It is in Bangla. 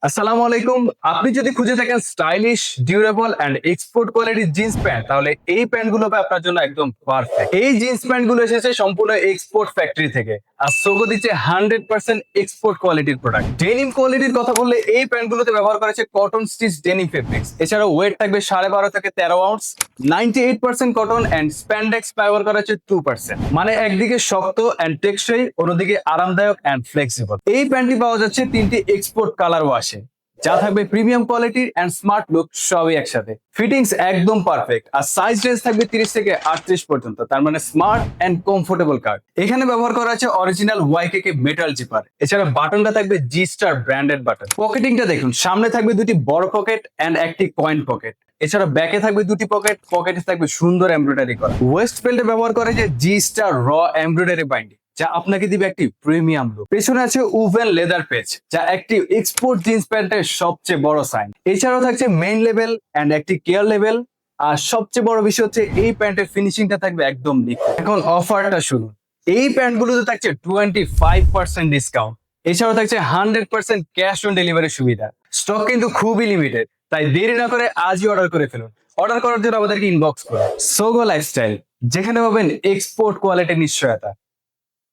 আসসালামু আলাইকুম। আপনি যদি খুঁজে থাকেন স্টাইলিশ, ডিউরেবল এন্ড এক্সপোর্ট কোয়ালিটির জিন্স প্যান্ট, তাহলে এই প্যান্টগুলো হবে আপনার জন্য একদম পারফেক্ট। এই জিন্স প্যান্টগুলো এসেছে সম্পূর্ণ এক্সপোর্ট ফ্যাক্টরি থেকে। আর সোগো দিচ্ছে 100% এক্সপোর্ট কোয়ালিটির প্রোডাক্ট। ডেনিম কোয়ালিটির কথা বললে এই প্যান্টগুলোতে ব্যবহার করেছে কটন স্টিচ ডেনিম ফেব্রিক্স। এছাড়াও ওয়েট থাকবে 12.5 থেকে 13 আউন্স, 98% কটন এন্ড স্প্যান্ডেক্স ব্যবহার করা হচ্ছে 2%। মানে একদিকে শক্ত এন্ড টেকসই, অন্যদিকে আরামদায়ক এন্ড ফ্লেক্সিবল। এই প্যান্টটি পাওয়া যাচ্ছে তিনটি এক্সপোর্ট কালার ওয়াশে, যা থাকবে premium quality and smart look সবই একসাথে। ফিটিংস একদম পারফেক্ট আর সাইজ রেঞ্জ থাকবে 30 থেকে 38 পর্যন্ত, তার মানে স্মার্ট এন্ড কমফোর্টেবল কাট। এখানে ব্যবহার করা আছে অরিজিনাল ওয়াইকেকে মেটাল জিপার। এছাড়া বাটনটা থাকবে জি স্টার ব্র্যান্ডেড বাটন। পকেটিংটা দেখুন, সামনে থাকবে দুটি বড় পকেট এন্ড একটি কয়েন পকেট। এছাড়া ব্যাকে থাকবে দুটি পকেট, পকেটে থাকবে সুন্দর এমব্রয়ডারি করা। ওয়েস্ট বেল্টে ব্যবহার করে যে জি স্টার র এমব্রয়ডারি বাইন্ডিং, যা আপনাকে দিবে একটি প্রিমিয়াম লুক। পেছনে আছে উভেন লেদার পেজ, যা একটি এক্সপোর্ট জিন্স প্যান্টের সবচেয়ে বড় সাইন। এছাড়াও থাকছে মেইন লেভেল এন্ড একটি কেয়ার লেভেল। আর সবচেয়ে বড় বিষয় হচ্ছে এই প্যান্টের ফিনিশিংটা থাকবে একদম নিখুঁত। এখন অফারটা শুনুন। এই প্যান্টগুলোতে থাকছে 25% ডিসকাউন্ট। এছাড়াও থাকছে 100% ক্যাশ অন ডেলিভারি সুবিধা। স্টক কিন্তু খুবই লিমিটেড, তাই দেরি না করে আজই অর্ডার করে ফেলুন। অর্ডার করার জন্য আমাদেরকে ইনবক্স করুন। সোগো লাইফস্টাইল, যেখানে পাবেন এক্সপোর্ট কোয়ালিটির নিশ্চয়তা।